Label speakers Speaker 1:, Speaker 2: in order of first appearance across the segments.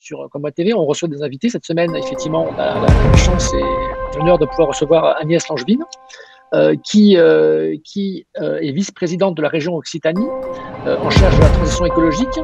Speaker 1: sur Combat TV, on reçoit des invités. Cette semaine, effectivement, on a la chance et l'honneur de pouvoir recevoir Agnès Langevin, qui est vice-présidente de la région Occitanie, en charge de la transition écologique,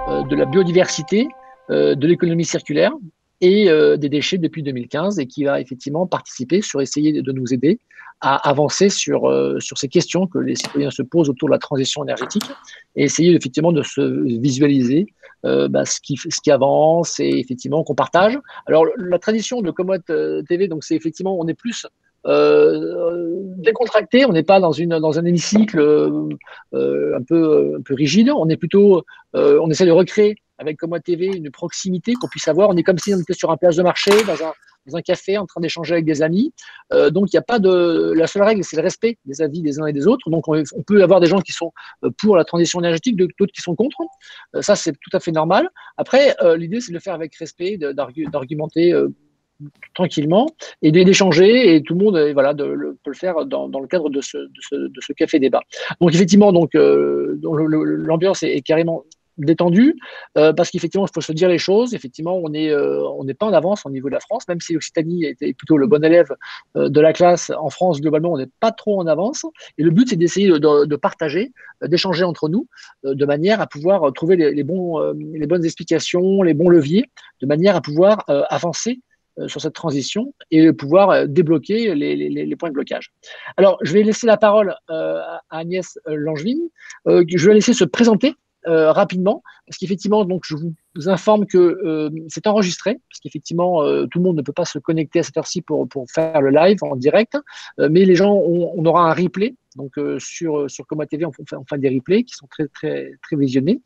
Speaker 1: de la biodiversité, de l'économie circulaire et des déchets depuis 2015, et qui va effectivement participer sur essayer de nous aider à avancer sur ces questions que les citoyens se posent autour de la transition énergétique, et essayer effectivement de se visualiser ce qui avance, et effectivement qu'on partage. Alors la tradition de Combat TV, donc c'est effectivement, on est plus décontracté, on n'est pas dans un hémicycle un peu rigide, on est plutôt, on essaie de recréer avec Combat TV une proximité qu'on puisse avoir. On est comme si on était sur un place de marché, dans un café, en train d'échanger avec des amis. Donc, il n'y a pas de. La seule règle, c'est le respect des avis des uns et des autres. Donc, on peut avoir des gens qui sont pour la transition énergétique, d'autres qui sont contre. Ça, c'est tout à fait normal. Après, l'idée, c'est de le faire avec respect, d'argumenter tranquillement et d'échanger, et tout le monde voilà, peut le faire dans le cadre de ce café débat. Donc, effectivement, l'ambiance est carrément détendu, parce qu'effectivement, il faut se dire les choses. Effectivement, on n'est pas en avance au niveau de la France, même si l'Occitanie était plutôt le bon élève de la classe. En France, globalement, on n'est pas trop en avance. Et le but, c'est d'essayer de partager, d'échanger entre nous, de manière à pouvoir trouver les bonnes explications, les bons leviers, de manière à pouvoir avancer sur cette transition et pouvoir débloquer les points de blocage. Alors, je vais laisser la parole à Agnès Langevin. Je vais la laisser se présenter rapidement, parce qu'effectivement, donc, je vous informe que c'est enregistré, parce qu'effectivement, tout le monde ne peut pas se connecter à cette heure-ci pour faire le live en direct, mais les gens, on aura un replay. Donc, sur Combat TV, on fait des replays qui sont très, très, très visionnés.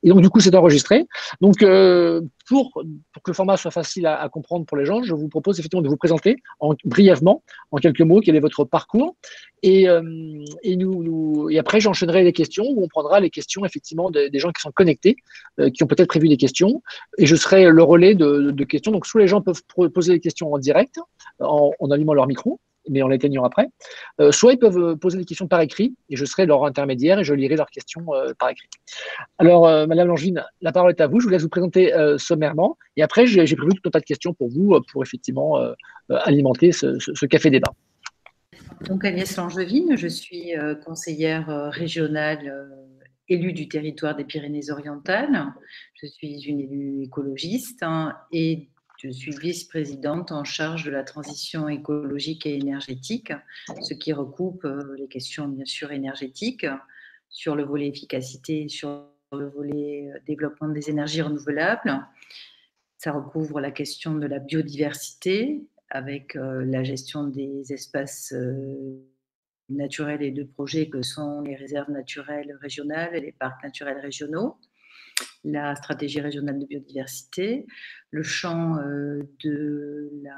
Speaker 1: Et donc, du coup, c'est enregistré. Donc, pour que le format soit facile à comprendre pour les gens, je vous propose effectivement de vous présenter brièvement, en quelques mots, quel est votre parcours. Et après, j'enchaînerai les questions, où on prendra les questions effectivement des gens qui sont connectés, qui ont peut-être prévu des questions, et je serai le relais de questions. Donc, soit les gens peuvent poser des questions en direct, en allumant leur micro, mais en l'éteignant après, soit ils peuvent poser des questions par écrit, et je serai leur intermédiaire, et je lirai leurs questions par écrit. Alors, Madame Langevin, la parole est à vous. Je vous laisse vous présenter sommairement, et après, j'ai prévu tout un tas de questions pour vous, pour effectivement alimenter ce café débat.
Speaker 2: Donc, Agnès Langevin, je suis conseillère régionale élue du territoire des Pyrénées-Orientales. Je suis une élue écologiste, et je suis vice-présidente en charge de la transition écologique et énergétique, ce qui recoupe les questions bien sûr énergétiques sur le volet efficacité, sur le volet développement des énergies renouvelables. Ça recouvre la question de la biodiversité, avec la gestion des espaces naturels et de projets que sont les réserves naturelles régionales et les parcs naturels régionaux, la stratégie régionale de biodiversité, le champ de la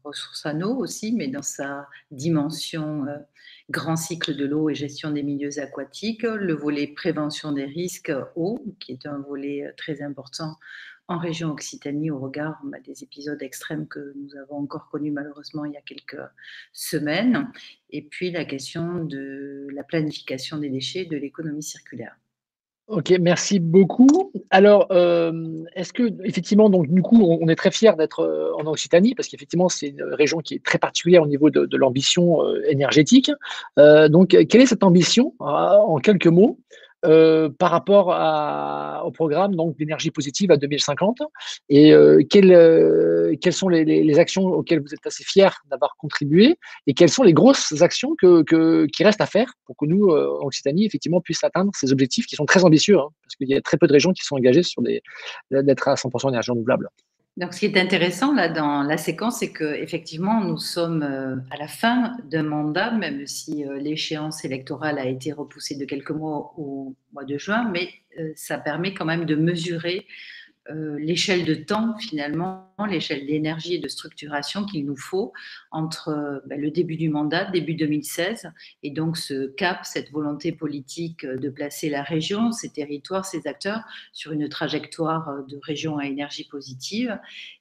Speaker 2: ressource en eau aussi, mais dans sa dimension grand cycle de l'eau et gestion des milieux aquatiques, le volet prévention des risques eau, qui est un volet très important en région Occitanie au regard des épisodes extrêmes que nous avons encore connus malheureusement il y a quelques semaines, et puis la question de la planification des déchets, de l'économie circulaire.
Speaker 1: Ok, merci beaucoup. Alors, est-ce que effectivement, donc du coup, on est très fiers d'être en Occitanie, parce qu'effectivement, c'est une région qui est très particulière au niveau de l'ambition énergétique. Donc, quelle est cette ambition, en quelques mots, par rapport au programme donc d'énergie positive à 2050, et quelles sont les actions auxquelles vous êtes assez fiers d'avoir contribué, et quelles sont les grosses actions qui restent à faire pour que nous, en Occitanie, effectivement, puissions atteindre ces objectifs qui sont très ambitieux, parce qu'il y a très peu de régions qui sont engagées sur d'être à 100% énergie renouvelable.
Speaker 2: Donc, ce qui est intéressant là dans la séquence, c'est qu'effectivement, nous sommes à la fin d'un mandat, même si l'échéance électorale a été repoussée de quelques mois au mois de juin, mais ça permet quand même de mesurer l'échelle de temps, finalement, l'échelle d'énergie et de structuration qu'il nous faut entre le début du mandat, début 2016, et donc ce cap, cette volonté politique de placer la région, ses territoires, ses acteurs sur une trajectoire de région à énergie positive.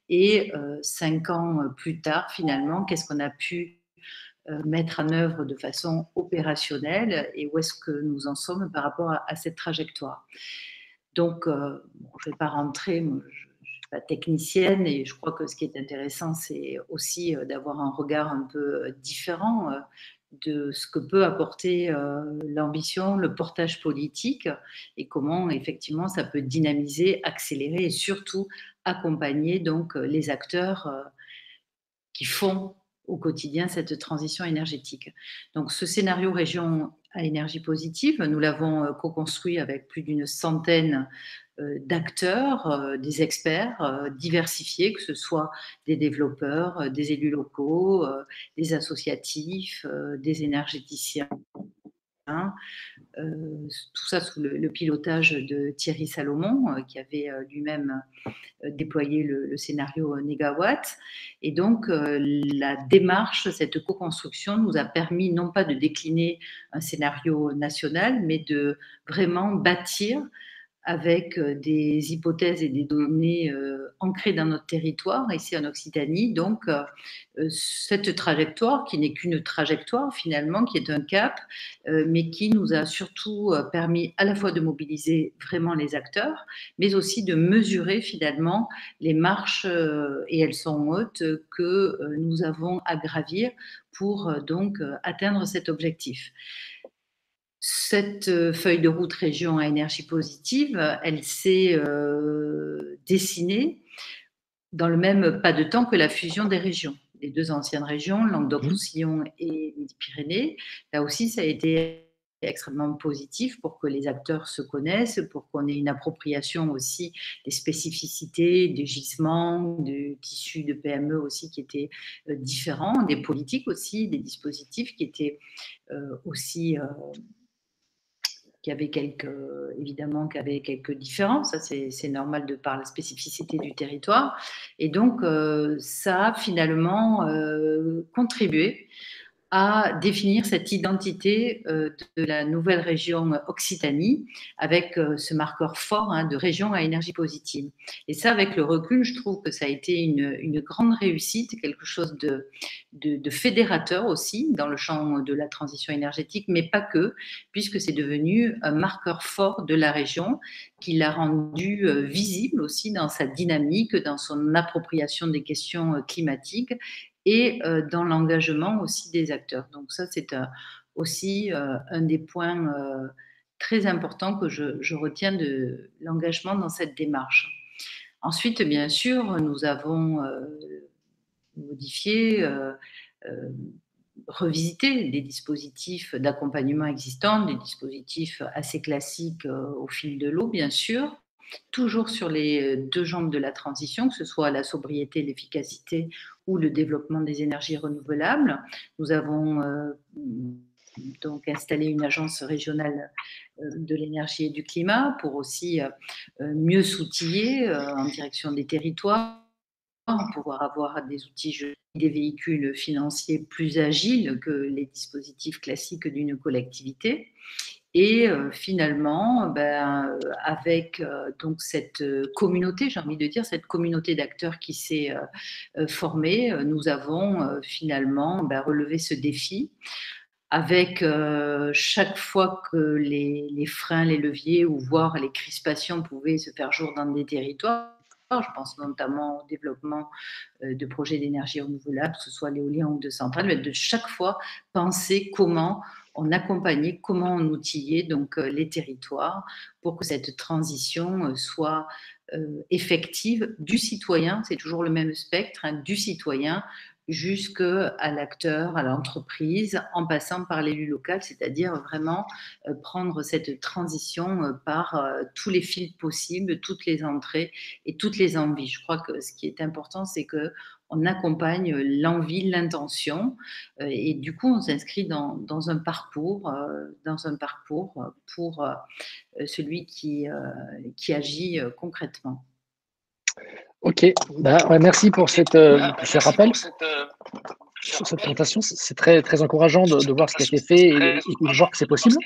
Speaker 2: Et 5 ans plus tard, finalement, qu'est-ce qu'on a pu mettre en œuvre de façon opérationnelle, et où est-ce que nous en sommes par rapport à cette trajectoire. Donc, je ne vais pas rentrer, je n'ai pas technicienne, et je crois que ce qui est intéressant, c'est aussi d'avoir un regard un peu différent de ce que peut apporter l'ambition, le portage politique, et comment effectivement ça peut dynamiser, accélérer et surtout accompagner donc les acteurs qui font au quotidien cette transition énergétique. Donc ce scénario région à énergie positive, nous l'avons co-construit avec plus d'une centaine d'acteurs, des experts diversifiés, que ce soit des développeurs, des élus locaux, des associatifs, des énergéticiens. Tout ça sous le pilotage de Thierry Salomon, qui avait lui-même déployé le scénario Négawatt. Et donc, la démarche, cette co-construction nous a permis non pas de décliner un scénario national, mais de vraiment bâtir avec des hypothèses et des données ancrées dans notre territoire, ici en Occitanie. Donc, cette trajectoire, qui n'est qu'une trajectoire finalement, qui est un cap, mais qui nous a surtout permis à la fois de mobiliser vraiment les acteurs, mais aussi de mesurer finalement les marches, et elles sont hautes, que nous avons à gravir pour donc atteindre cet objectif. Cette feuille de route région à énergie positive, elle s'est dessinée dans le même pas de temps que la fusion des régions. Les deux anciennes régions, Languedoc-Roussillon et Midi-Pyrénées, là aussi, ça a été extrêmement positif pour que les acteurs se connaissent, pour qu'on ait une appropriation aussi des spécificités, des gisements, du tissu de PME aussi qui étaient différents, des politiques aussi, des dispositifs qui étaient aussi qui avait évidemment quelques différences, ça c'est normal de par la spécificité du territoire, et donc ça a finalement contribué à définir cette identité de la nouvelle région Occitanie avec ce marqueur fort de région à énergie positive. Et ça, avec le recul, je trouve que ça a été une grande réussite, quelque chose de fédérateur aussi dans le champ de la transition énergétique, mais pas que, puisque c'est devenu un marqueur fort de la région qui l'a rendu visible aussi dans sa dynamique, dans son appropriation des questions climatiques et dans l'engagement aussi des acteurs. Donc ça, c'est aussi un des points très importants que je retiens de l'engagement dans cette démarche. Ensuite, bien sûr, nous avons modifié, revisité des dispositifs d'accompagnement existants, des dispositifs assez classiques au fil de l'eau, bien sûr, toujours sur les deux jambes de la transition, que ce soit la sobriété, l'efficacité ou le développement des énergies renouvelables. Nous avons donc installé une agence régionale de l'énergie et du climat pour aussi mieux s'outiller en direction des territoires, pouvoir avoir des outils, des véhicules financiers plus agiles que les dispositifs classiques d'une collectivité. Et finalement, avec donc cette communauté, j'ai envie de dire, cette communauté d'acteurs qui s'est formée, nous avons finalement relevé ce défi avec chaque fois que les freins, les leviers ou voire les crispations pouvaient se faire jour dans des territoires. Je pense notamment au développement de projets d'énergie renouvelable, que ce soit l'éolien ou de centrales, mais de chaque fois penser comment on accompagnait, comment on outillait donc les territoires pour que cette transition soit effective du citoyen, c'est toujours le même spectre, du citoyen jusqu'à l'acteur, à l'entreprise, en passant par l'élu local, c'est-à-dire vraiment prendre cette transition par tous les fils possibles, toutes les entrées et toutes les envies. Je crois que ce qui est important, c'est qu'on accompagne l'envie, l'intention, et du coup, on s'inscrit dans un parcours pour celui qui agit concrètement.
Speaker 1: Ok, ouais, merci pour ce rappel. sur cette présentation. C'est très, très encourageant de voir ce qui a été fait et de voir que c'est possible.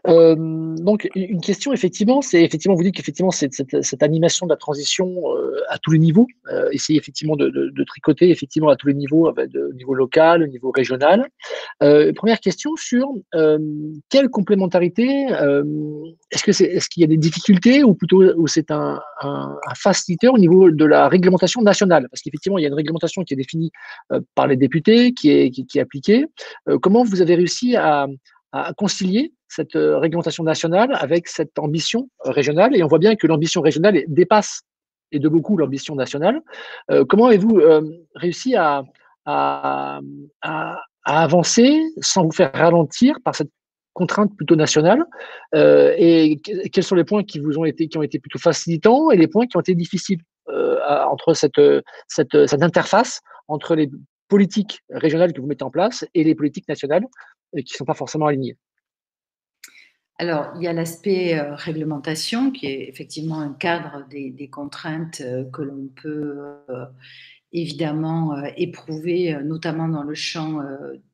Speaker 1: Donc, une question, effectivement, c'est effectivement, vous dites qu'effectivement, cette animation de la transition à tous les niveaux, essayer effectivement de tricoter effectivement à tous les niveaux, au niveau local, au niveau régional. Première question sur quelle complémentarité, est-ce qu'il y a des difficultés ou plutôt ou c'est un facilitateur au niveau de la réglementation nationale? Parce qu'effectivement, il y a une réglementation qui est définie par les députés, qui est appliquée. Comment vous avez réussi à concilier cette réglementation nationale avec cette ambition régionale? Et on voit bien que l'ambition régionale dépasse et de beaucoup l'ambition nationale. Comment avez-vous réussi à, à, à avancer sans vous faire ralentir par cette contrainte plutôt nationale, et quels sont les points qui ont été plutôt facilitants et les points qui ont été difficiles entre cette interface entre les politiques régionales que vous mettez en place et les politiques nationales qui ne sont pas forcément alignées?
Speaker 2: Alors, il y a l'aspect réglementation qui est effectivement un cadre des contraintes que l'on peut évidemment éprouver, notamment dans le champ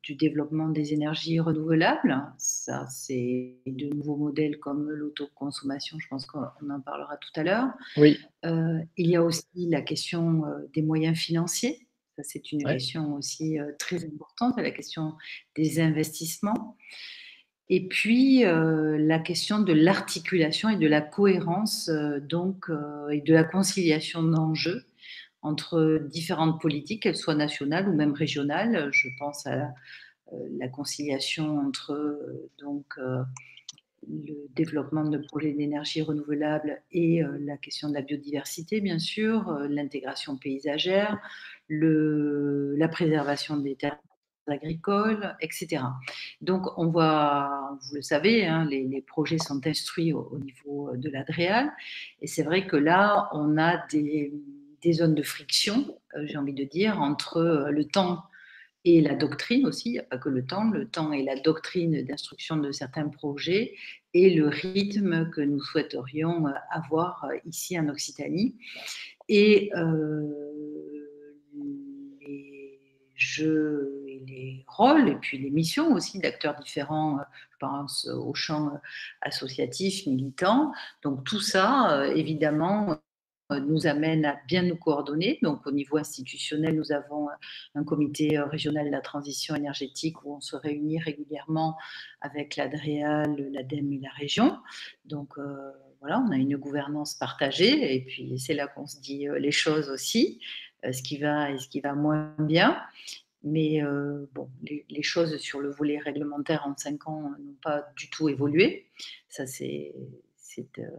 Speaker 2: du développement des énergies renouvelables. Ça, c'est de nouveaux modèles comme l'autoconsommation, je pense qu'on en parlera tout à l'heure.
Speaker 1: Oui,
Speaker 2: Il y a aussi la question des moyens financiers. Ça, c'est une
Speaker 1: ouais,
Speaker 2: question aussi très importante, la question des investissements. Et puis, la question de l'articulation et de la cohérence, et de la conciliation d'enjeux entre différentes politiques, qu'elles soient nationales ou même régionales. Je pense à la conciliation entre le développement de projets d'énergie renouvelable et la question de la biodiversité, bien sûr, l'intégration paysagère, la préservation des terres agricoles, etc. Donc, on voit, vous le savez, hein, les projets sont instruits au niveau de l'ADREAL. Et c'est vrai que là, on a des zones de friction, j'ai envie de dire, entre le temps et la doctrine aussi, il n'y a pas que le temps et la doctrine d'instruction de certains projets et le rythme que nous souhaiterions avoir ici en Occitanie. Et les jeux et les rôles, et puis les missions aussi d'acteurs différents, je pense au champ associatif, militant. Donc tout ça, évidemment, nous amène à bien nous coordonner. Donc, au niveau institutionnel, nous avons un comité régional de la transition énergétique où on se réunit régulièrement avec l'ADREAL, l'ADEME et la région. Donc, voilà, on a une gouvernance partagée et puis c'est là qu'on se dit les choses aussi, ce qui va et ce qui va moins bien. Mais bon, les choses sur le volet réglementaire en 5 ans n'ont pas du tout évolué. Ça, c'est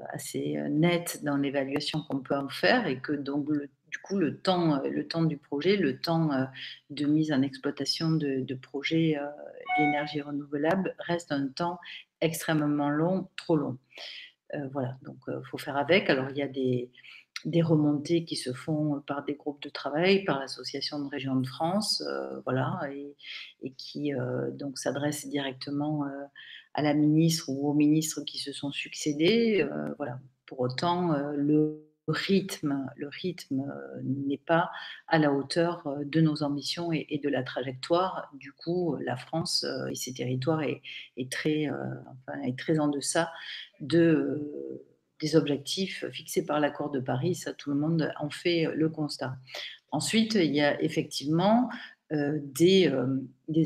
Speaker 2: assez net dans l'évaluation qu'on peut en faire et que donc du coup le temps du projet, le temps de mise en exploitation de projets d'énergie renouvelable reste un temps extrêmement long, trop long. Voilà, donc il faut faire avec. Alors il y a des remontées qui se font par des groupes de travail, par l'Association de régions de France, voilà, et qui donc s'adressent directement à la ministre ou aux ministres qui se sont succédés. Voilà. Pour autant, le rythme n'est pas à la hauteur de nos ambitions et de la trajectoire. Du coup, la France et ses territoires est très en deçà des objectifs fixés par l'accord de Paris. Ça, tout le monde en fait le constat. Ensuite, il y a effectivement des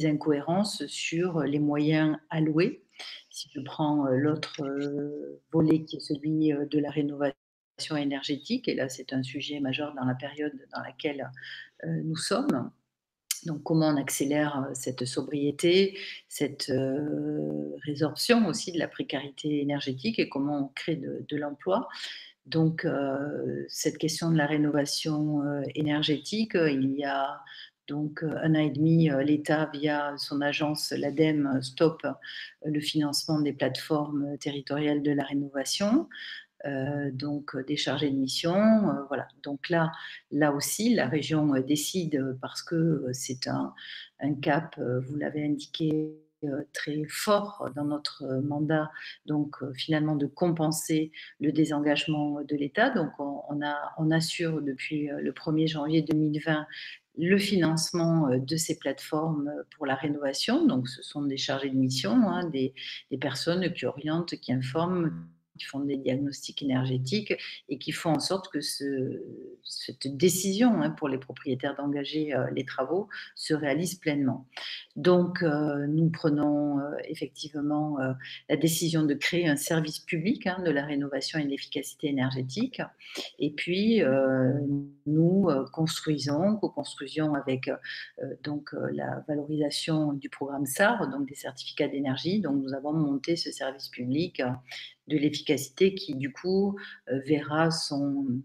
Speaker 2: incohérences sur les moyens alloués. Si je prends l'autre volet qui est celui de la rénovation énergétique, et là c'est un sujet majeur dans la période dans laquelle nous sommes. Donc, comment on accélère cette sobriété, cette résorption aussi de la précarité énergétique et comment on crée de l'emploi. Donc, cette question de la rénovation énergétique, il y a donc 1 an et demi, l'État, via son agence, l'ADEME, stoppe le financement des plateformes territoriales de la rénovation. Donc des chargés de mission. Voilà. Donc là aussi, la région décide parce que c'est un cap, vous l'avez indiqué, très fort dans notre mandat, donc finalement de compenser le désengagement de l'État. Donc on assure depuis le 1er janvier 2020 le financement de ces plateformes pour la rénovation. Donc, ce sont des chargés de mission, hein, des personnes qui orientent, qui informent, qui font des diagnostics énergétiques et qui font en sorte que cette décision, hein, pour les propriétaires d'engager les travaux se réalise pleinement. Donc, nous prenons effectivement la décision de créer un service public, hein, de la rénovation et de l'efficacité énergétique. Et puis, nous co-construisons avec la valorisation du programme SAR, donc des certificats d'énergie. Donc, nous avons monté ce service public de l'efficacité qui, du coup, verra son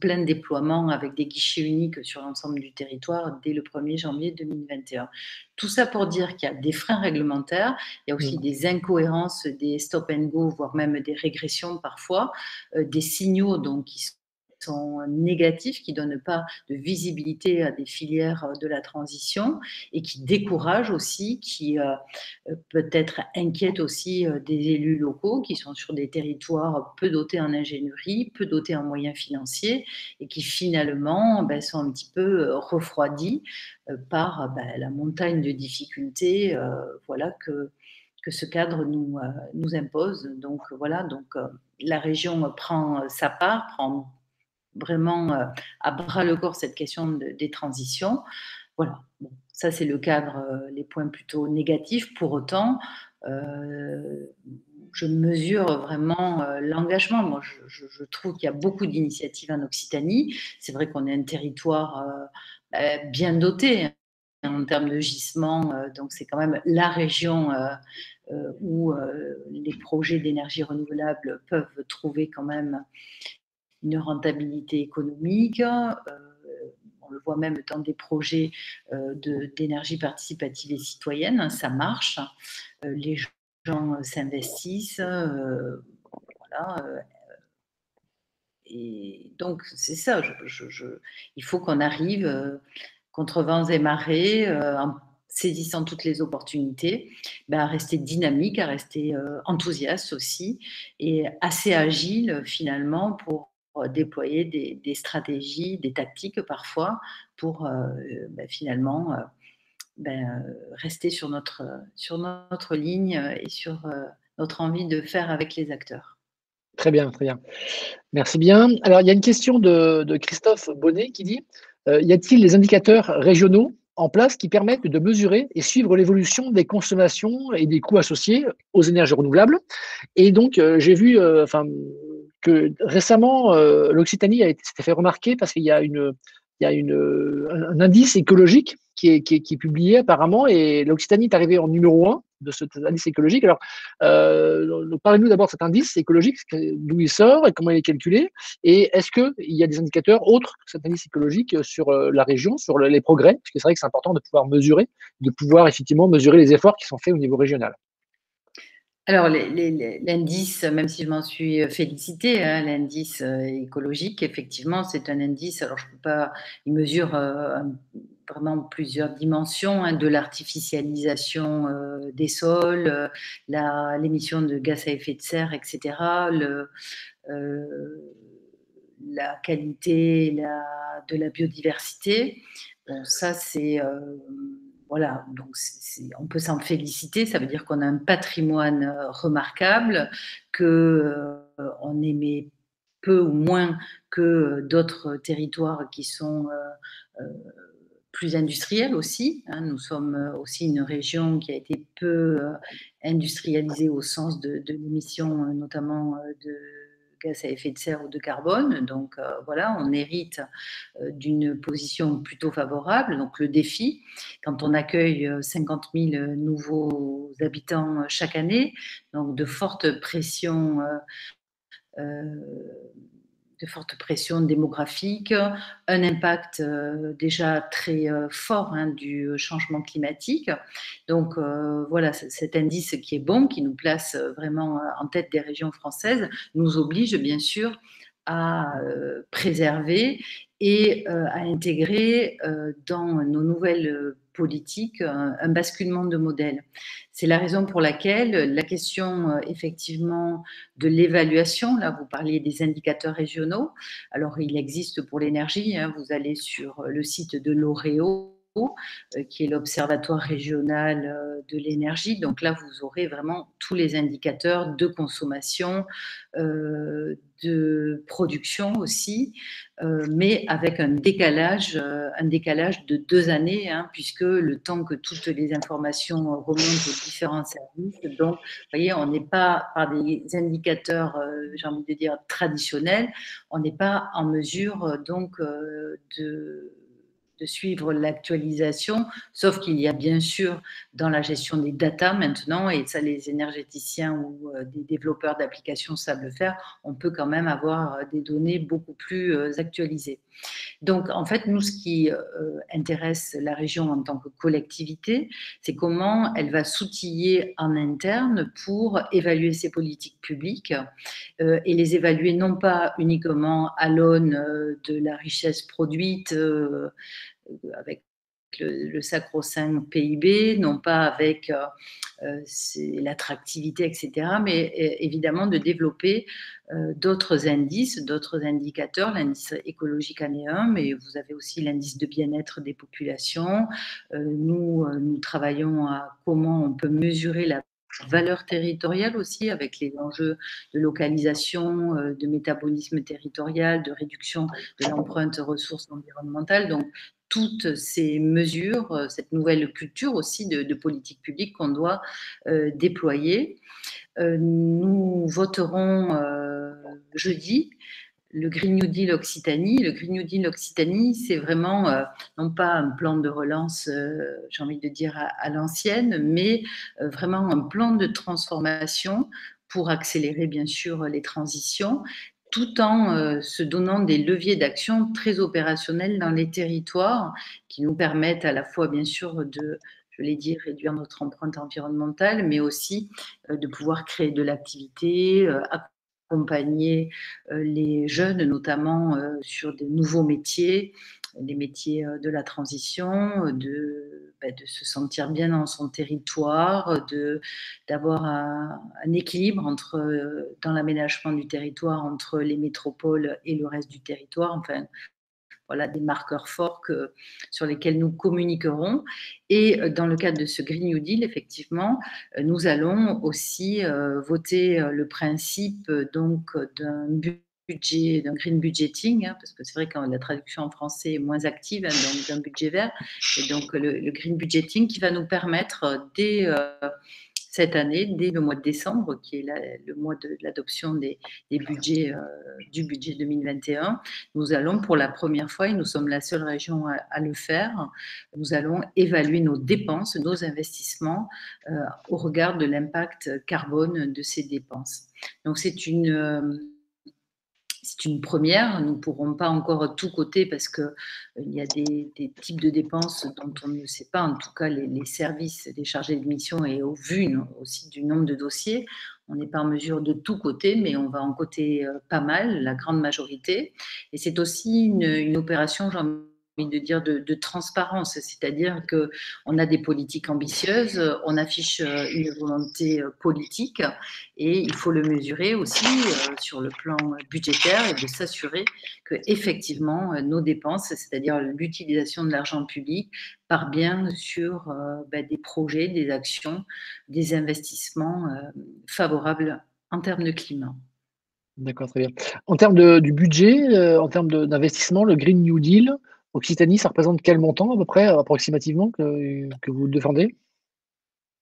Speaker 2: plein déploiement avec des guichets uniques sur l'ensemble du territoire dès le 1er janvier 2021. Tout ça pour dire qu'il y a des freins réglementaires, il y a aussi des incohérences, des stop and go, voire même des régressions parfois, des signaux donc, qui sont négatifs, qui ne donnent pas de visibilité à des filières de la transition et qui découragent aussi, qui peut-être inquiètent aussi des élus locaux qui sont sur des territoires peu dotés en ingénierie, peu dotés en moyens financiers et qui finalement sont un petit peu refroidis par la montagne de difficultés voilà, que ce cadre nous impose. Donc voilà, la région prend sa part, prend vraiment à bras le corps cette question des transitions. Voilà, bon, ça c'est le cadre, les points plutôt négatifs. Pour autant, je mesure vraiment l'engagement. Moi, je trouve qu'il y a beaucoup d'initiatives en Occitanie. C'est vrai qu'on est un territoire bien doté, hein, en termes de gisement, donc c'est quand même la région où les projets d'énergie renouvelable peuvent trouver quand même une rentabilité économique. On le voit même dans des projets d'énergie participative et citoyenne, ça marche. Les gens s'investissent. Voilà. Et donc, c'est ça. Il faut qu'on arrive contre vents et marées, en saisissant toutes les opportunités, à rester dynamique, à rester enthousiaste aussi et assez agile finalement pour déployer des stratégies, des tactiques parfois pour finalement rester sur notre ligne et sur notre envie de faire avec les acteurs.
Speaker 1: Très bien, très bien. Merci bien. Alors, il y a une question de Christophe Bonnet qui dit y a-t-il des indicateurs régionaux en place qui permettent de mesurer et suivre l'évolution des consommations et des coûts associés aux énergies renouvelables? Et donc, j'ai vu que récemment, l'Occitanie s'était fait remarquer parce qu'il y a un indice écologique qui est publié apparemment, et l'Occitanie est arrivée en numéro 1 de cet indice écologique. Alors, parlez-nous d'abord de cet indice écologique, d'où il sort et comment il est calculé, et est-ce qu'il y a des indicateurs autres que cet indice écologique sur la région, sur les progrès, parce que c'est vrai que c'est important de pouvoir mesurer, de pouvoir effectivement mesurer les efforts qui sont faits au niveau régional.
Speaker 2: Alors, l'indice, même si je m'en suis félicitée, hein, l'indice écologique, effectivement, c'est un indice. Alors, je peux pas, il mesure vraiment plusieurs dimensions, hein, de l'artificialisation des sols, l'émission de gaz à effet de serre, etc., la qualité de la biodiversité. Bon, ça, c'est voilà, donc on peut s'en féliciter. Ça veut dire qu'on a un patrimoine remarquable, qu'on émet peu ou moins que d'autres territoires qui sont plus industriels aussi, hein. Nous sommes aussi une région qui a été peu industrialisée au sens de l'émission notamment de gaz à effet de serre ou de carbone. Donc voilà, on hérite d'une position plutôt favorable. Donc le défi, quand on accueille 50 000 nouveaux habitants chaque année, donc de fortes pressions démographiques, un impact déjà très fort, hein, du changement climatique. Donc voilà, cet indice qui est bon, qui nous place vraiment en tête des régions françaises, nous oblige bien sûr à préserver et à intégrer dans nos nouvelles politiques un basculement de modèle. C'est la raison pour laquelle la question effectivement de l'évaluation, là vous parliez des indicateurs régionaux, alors il existe pour l'énergie, hein, vous allez sur le site de l'Oreo, qui est l'Observatoire régional de l'énergie. Donc là, vous aurez vraiment tous les indicateurs de consommation, de production aussi, mais avec un décalage de 2 années, hein, puisque le temps que toutes les informations remontent aux différents services. Donc, vous voyez, on n'est pas par des indicateurs, j'ai envie de dire, traditionnels, on n'est pas en mesure donc de suivre l'actualisation, sauf qu'il y a bien sûr dans la gestion des data maintenant, et ça les énergéticiens ou des développeurs d'applications savent le faire, on peut quand même avoir des données beaucoup plus actualisées. Donc, en fait, nous, ce qui intéresse la région en tant que collectivité, c'est comment elle va s'outiller en interne pour évaluer ses politiques publiques et les évaluer non pas uniquement à l'aune de la richesse produite avec le sacro-saint PIB, non pas avec l'attractivité, etc., mais évidemment de développer d'autres indices, d'autres indicateurs, l'indice écologique en est un, mais vous avez aussi l'indice de bien-être des populations. Nous travaillons à comment on peut mesurer la valeur territoriale aussi, avec les enjeux de localisation, de métabolisme territorial, de réduction de l'empreinte ressources environnementales. Donc, toutes ces mesures, cette nouvelle culture aussi de politique publique qu'on doit déployer. Nous voterons jeudi le Green New Deal Occitanie. Le Green New Deal Occitanie, c'est vraiment non pas un plan de relance, j'ai envie de dire, à l'ancienne, mais vraiment un plan de transformation pour accélérer bien sûr les transitions, tout en se donnant des leviers d'action très opérationnels dans les territoires qui nous permettent à la fois bien sûr de, je l'ai dit, réduire notre empreinte environnementale, mais aussi de pouvoir créer de l'activité, accompagner les jeunes, notamment sur de nouveaux métiers, les métiers de la transition, de se sentir bien dans son territoire, d'avoir un équilibre dans l'aménagement du territoire entre les métropoles et le reste du territoire. Enfin, voilà des marqueurs forts sur lesquels nous communiquerons. Et dans le cadre de ce Green New Deal, effectivement, nous allons aussi voter le principe donc d'un budget, d'un green budgeting, hein, parce que c'est vrai que la traduction en français est moins active, hein, donc d'un budget vert. Et donc le green budgeting qui va nous permettre dès cette année, dès le mois de décembre, qui est le mois de l'adoption des budgets, du budget 2021, nous allons pour la première fois, et nous sommes la seule région à le faire, nous allons évaluer nos dépenses, nos investissements au regard de l'impact carbone de ces dépenses. Donc c'est une première. Nous ne pourrons pas encore tout coter parce qu'il y a des types de dépenses dont on ne sait pas, en tout cas les services, les chargés de mission et au vu aussi du nombre de dossiers, on n'est pas en mesure de tout coter, mais on va en coter pas mal, la grande majorité. Et c'est aussi une opération, j'ai envie de dire, de transparence, c'est-à-dire qu'on a des politiques ambitieuses, on affiche une volonté politique et il faut le mesurer aussi sur le plan budgétaire et de s'assurer que effectivement nos dépenses, c'est-à-dire l'utilisation de l'argent public, part bien sur des projets, des actions, des investissements favorables en termes de climat.
Speaker 1: D'accord, très bien. En termes du budget, en termes d'investissement, le Green New Deal, Occitanie, ça représente quel montant à peu près, approximativement, que vous défendez?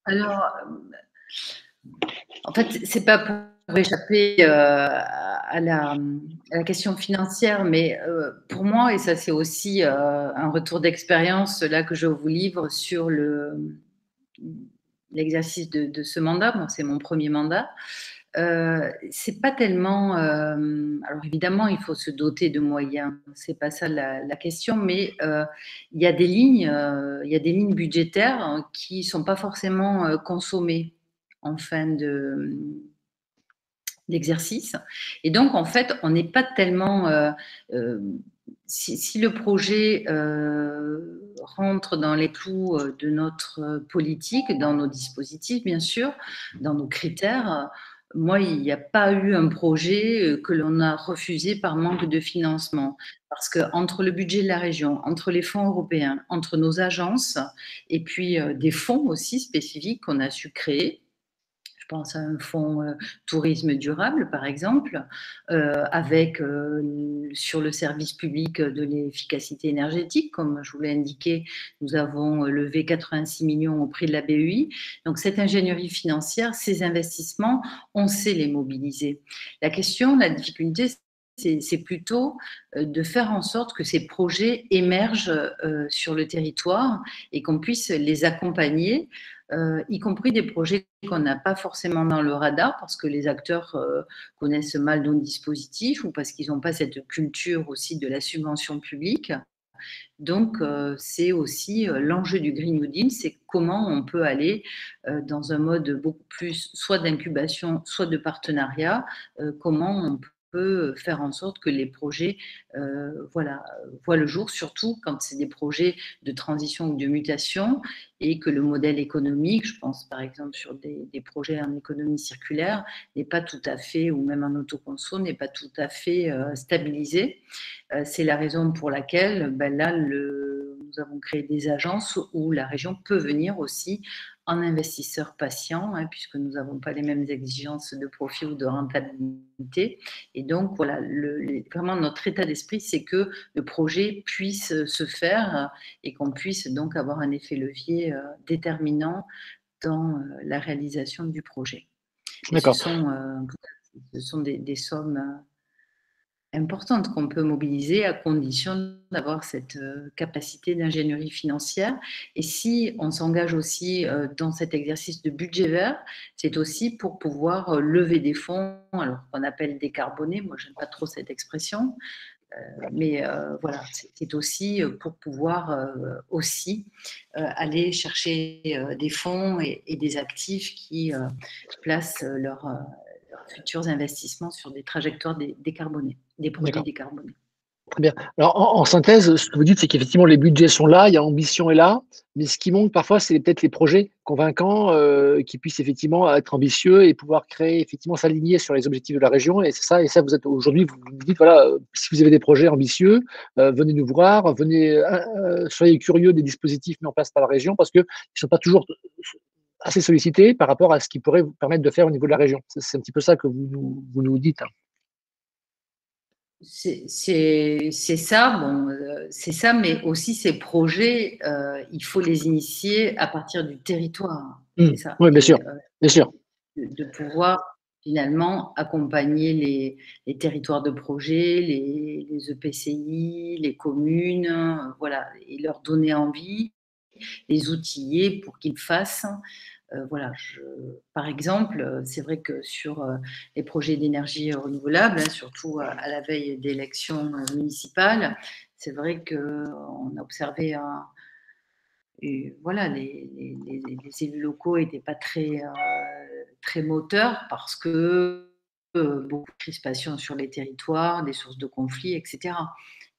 Speaker 2: Alors, en fait, c'est pas pour échapper à la question financière, mais pour moi, et ça c'est aussi un retour d'expérience là que je vous livre sur l'exercice de ce mandat. Bon, c'est mon premier mandat. C'est pas tellement. Alors évidemment, il faut se doter de moyens. C'est pas ça la question, mais il y a des lignes budgétaires qui sont pas forcément consommées en fin d'exercice. Et donc, en fait, on n'est pas tellement… si le projet rentre dans les clous de notre politique, dans nos dispositifs, bien sûr, dans nos critères, moi, il n'y a pas eu un projet que l'on a refusé par manque de financement. Parce qu'entre le budget de la région, entre les fonds européens, entre nos agences, et puis des fonds aussi spécifiques qu'on a su créer, je pense à un fonds tourisme durable, par exemple, avec sur le service public de l'efficacité énergétique, comme je vous l'ai indiqué, nous avons levé 86 millions au prix de la BEI. Donc cette ingénierie financière, ces investissements, on sait les mobiliser. La question, la difficulté, c'est plutôt de faire en sorte que ces projets émergent sur le territoire et qu'on puisse les accompagner, y compris des projets qu'on n'a pas forcément dans le radar parce que les acteurs connaissent mal nos dispositifs ou parce qu'ils n'ont pas cette culture aussi de la subvention publique. Donc, c'est aussi l'enjeu du Green New Deal, c'est comment on peut aller dans un mode beaucoup plus soit d'incubation, soit de partenariat, comment on peut faire en sorte que les projets voilà, voient le jour, surtout quand c'est des projets de transition ou de mutation et que le modèle économique, je pense par exemple sur des projets en économie circulaire, n'est pas tout à fait, ou même en autoconso, n'est pas tout à fait stabilisé. C'est la raison pour laquelle là, nous avons créé des agences où la région peut venir aussi en investisseur patient, hein, puisque nous n'avons pas les mêmes exigences de profit ou de rentabilité. Et donc, voilà, vraiment notre état d'esprit, c'est que le projet puisse se faire et qu'on puisse donc avoir un effet levier déterminant dans la réalisation du projet. Et ce sont des sommes importante qu'on peut mobiliser à condition d'avoir cette capacité d'ingénierie financière. Et si on s'engage aussi dans cet exercice de budget vert, c'est aussi pour pouvoir lever des fonds, alors qu'on appelle décarboner, moi j'aime pas trop cette expression, mais voilà, c'est aussi pour pouvoir aussi aller chercher des fonds et des actifs qui placent leurs futurs investissements sur des trajectoires décarbonées, des projets décarbonés.
Speaker 1: Très bien. Alors, en synthèse, ce que vous dites, c'est qu'effectivement, les budgets sont là, il y a l'ambition est là, mais ce qui manque parfois, c'est peut-être les projets convaincants qui puissent effectivement être ambitieux et pouvoir créer, effectivement, s'aligner sur les objectifs de la région. Et c'est ça, vous êtes aujourd'hui, vous dites, voilà, si vous avez des projets ambitieux, venez nous voir, venez, soyez curieux des dispositifs mis en place par la région parce qu'ils ne sont pas toujours assez sollicités par rapport à ce qui pourrait vous permettre de faire au niveau de la région. C'est un petit peu ça que vous nous dites.
Speaker 2: C'est ça, bon, c'est ça, mais aussi ces projets, il faut les initier à partir du territoire. C'est ça.
Speaker 1: Oui, bien sûr, bien sûr.
Speaker 2: De pouvoir finalement accompagner les territoires de projet, les EPCI, les communes, voilà, et leur donner envie, les outiller pour qu'ils fassent. Voilà, par exemple, c'est vrai que sur les projets d'énergie renouvelable, hein, surtout à la veille d'élections municipales, c'est vrai qu'on a observé et voilà, les élus locaux n'étaient pas très moteurs parce que beaucoup de crispations sur les territoires, des sources de conflits, etc.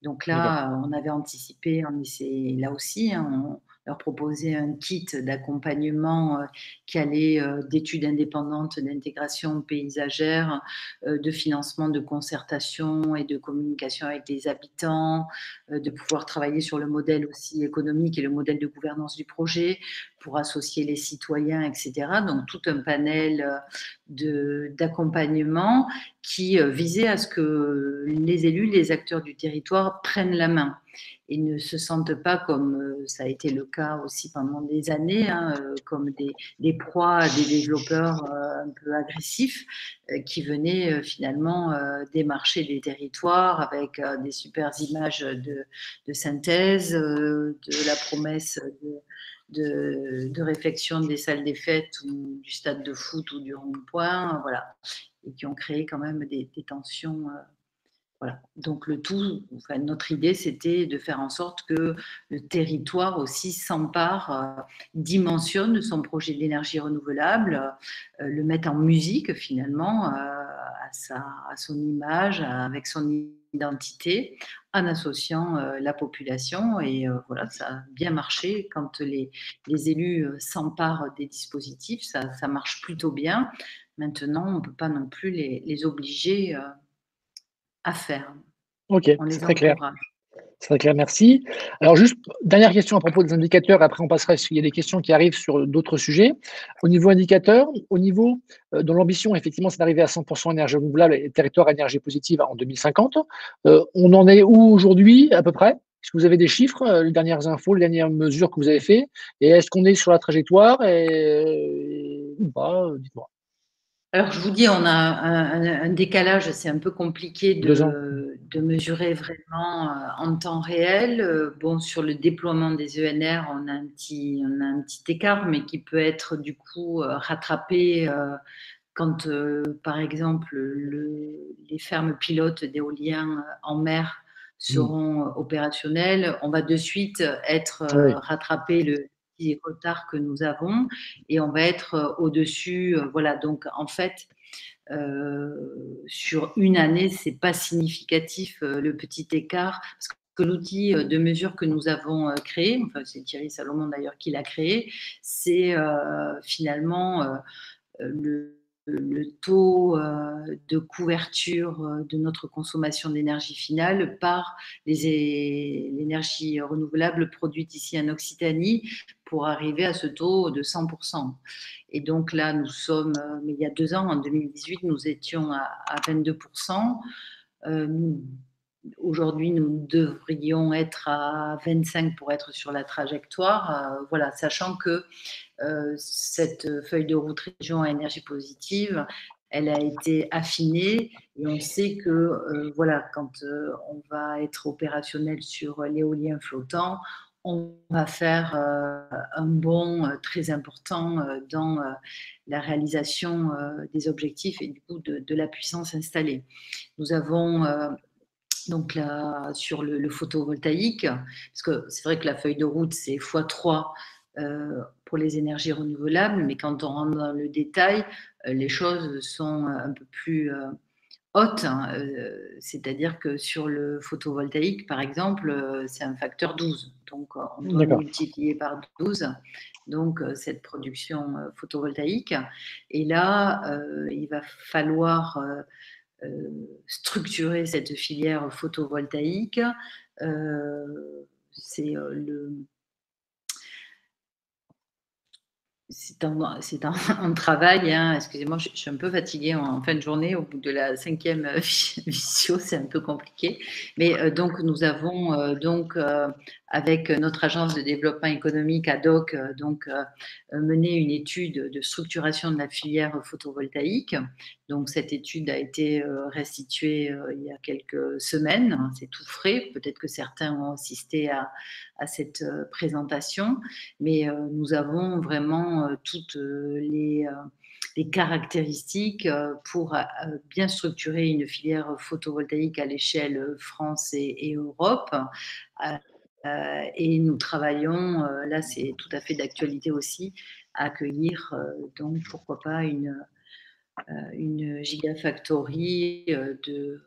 Speaker 2: Donc là, on avait anticipé, là aussi, hein, on leur proposait un kit d'accompagnement qui allait d'études indépendantes d'intégration paysagère, de financement de concertation et de communication avec les habitants, de pouvoir travailler sur le modèle aussi économique et le modèle de gouvernance du projet pour associer les citoyens, etc. Donc tout un panel d'accompagnement qui visait à ce que les élus, les acteurs du territoire prennent la main et ne se sentent pas comme ça a été le cas aussi pendant des années, hein, comme des proies à des développeurs un peu agressifs qui venaient finalement démarcher les territoires avec des super images de synthèse, de la promesse de réflexion des salles des fêtes ou du stade de foot ou du rond-point, voilà, et qui ont créé quand même des tensions. Voilà. Donc le tout, enfin, notre idée, c'était de faire en sorte que le territoire aussi s'empare, dimensionne son projet d'énergie renouvelable, le mette en musique finalement, à son image, avec son identité, en associant la population. Et voilà, ça a bien marché. Quand les élus s'emparent des dispositifs, ça marche plutôt bien. Maintenant, on ne peut pas non plus les obliger à faire.
Speaker 1: Ok,
Speaker 2: On
Speaker 1: c'est
Speaker 2: les
Speaker 1: très clair.
Speaker 2: encourage.
Speaker 1: C'est très clair, merci. Alors juste, dernière question à propos des indicateurs, après on passera s'il y a des questions qui arrivent sur d'autres sujets. Au niveau indicateur, au niveau de l'ambition, effectivement, c'est d'arriver à 100% énergie renouvelable et territoire à énergie positive en 2050. On en est où aujourd'hui, à peu près? Est-ce que vous avez des chiffres, les dernières infos, les dernières mesures que vous avez faites? Et est-ce qu'on est sur la trajectoire ou pas? Dites-moi.
Speaker 2: Alors, je vous dis, on a un décalage, c'est un peu compliqué
Speaker 1: 2 ans.
Speaker 2: de mesurer vraiment en temps réel. Bon, sur le déploiement des ENR, on a un petit écart, mais qui peut être du coup rattrapé quand, par exemple, les fermes pilotes d'éolien en mer
Speaker 1: Hmm.
Speaker 2: seront opérationnelles. On va de suite être
Speaker 1: Oui,
Speaker 2: rattraper le petit retard que nous avons et on va être au-dessus. Voilà, donc en fait, sur une année, c'est pas significatif le petit écart parce que l'outil de mesure que nous avons créé, enfin c'est Thierry Salomon d'ailleurs qui l'a créé, c'est finalement le taux de couverture de notre consommation d'énergie finale par l'énergie renouvelable produite ici en Occitanie pour arriver à ce taux de 100%. Et donc là, nous sommes, mais il y a 2 ans, en 2018, nous étions à 22%. Aujourd'hui, nous devrions être à 25 pour être sur la trajectoire. Voilà, sachant que cette feuille de route région à énergie positive, elle a été affinée et on sait que voilà, quand on va être opérationnel sur l'éolien flottant, on va faire un bond très important dans la réalisation des objectifs et du coup de la puissance installée. Nous avons donc là, sur le photovoltaïque, parce que c'est vrai que la feuille de route, c'est x3 pour les énergies renouvelables, mais quand on rentre dans le détail, les choses sont un peu plus hautes, hein. C'est-à-dire que sur le photovoltaïque, par exemple, c'est un facteur 12. Donc, on doit
Speaker 1: d'accord.
Speaker 2: multiplier par 12 donc, cette production photovoltaïque. Et là, il va falloir structurer cette filière photovoltaïque. C'est un travail, hein. Excusez-moi, je suis un peu fatiguée en fin de journée. Au bout de la 5e visio, c'est un peu compliqué. Mais donc, nous avons avec notre agence de développement économique ADOC, mené une étude de structuration de la filière photovoltaïque. Donc, cette étude a été restituée il y a quelques semaines. C'est tout frais. Peut-être que certains ont assisté à cette présentation. Mais nous avons vraiment toutes les caractéristiques pour bien structurer une filière photovoltaïque à l'échelle France et Europe. Et nous travaillons, là c'est tout à fait d'actualité aussi, à accueillir donc pourquoi pas une gigafactory de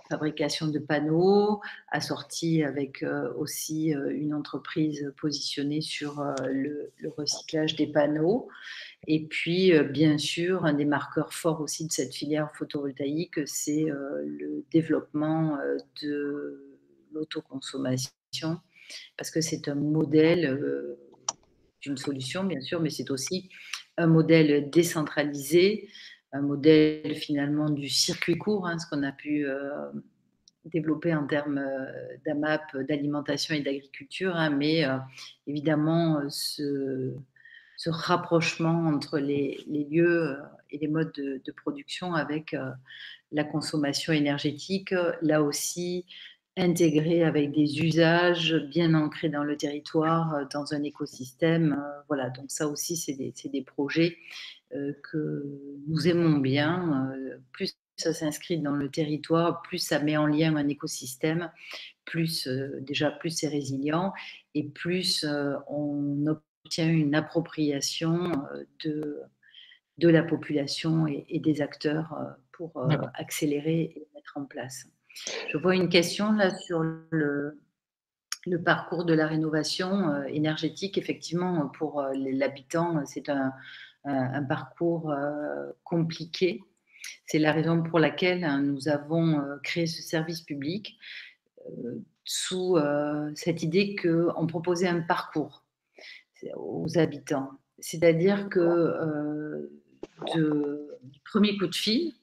Speaker 2: fabrication de panneaux, assortie avec aussi une entreprise positionnée sur le recyclage des panneaux. Et puis, bien sûr, un des marqueurs forts aussi de cette filière photovoltaïque, c'est le développement de l'autoconsommation, parce que c'est un modèle d'une solution, bien sûr, mais c'est aussi un modèle décentralisé, un modèle finalement du circuit court, hein, ce qu'on a pu développer en termes d'AMAP, d'alimentation et d'agriculture, hein, mais évidemment ce rapprochement entre les lieux et les modes de production avec la consommation énergétique, là aussi intégré avec des usages bien ancrés dans le territoire, dans un écosystème. Voilà, donc ça aussi, c'est des projets que nous aimons bien. Plus ça s'inscrit dans le territoire, plus ça met en lien un écosystème, plus déjà plus c'est résilient et plus on obtient une appropriation de la population et des acteurs pour accélérer et mettre en place. Je vois une question là sur le parcours de la rénovation énergétique. Effectivement, pour l'habitant, c'est un parcours compliqué. C'est la raison pour laquelle nous avons créé ce service public sous cette idée qu'on proposait un parcours aux habitants. C'est-à-dire que du premier coup de fil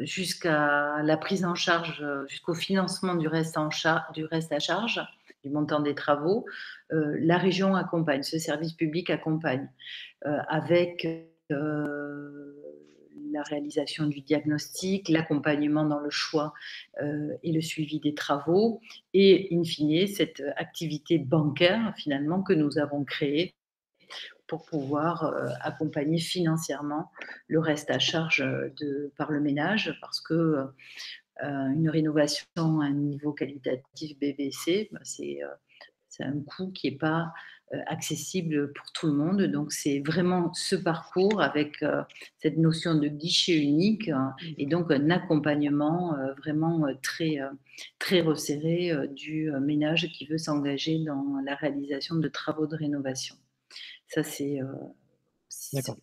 Speaker 2: jusqu'à la prise en charge, jusqu'au financement du reste à charge, du montant des travaux, la région accompagne, ce service public accompagne avec la réalisation du diagnostic, l'accompagnement dans le choix et le suivi des travaux, et in fine, cette activité bancaire finalement que nous avons créée pour pouvoir accompagner financièrement le reste à charge par le ménage, parce que une rénovation à un niveau qualitatif BBC, c'est un coût qui n'est pas accessible pour tout le monde. Donc, c'est vraiment ce parcours avec cette notion de guichet unique et donc un accompagnement vraiment très resserré du ménage qui veut s'engager dans la réalisation de travaux de rénovation. Ça,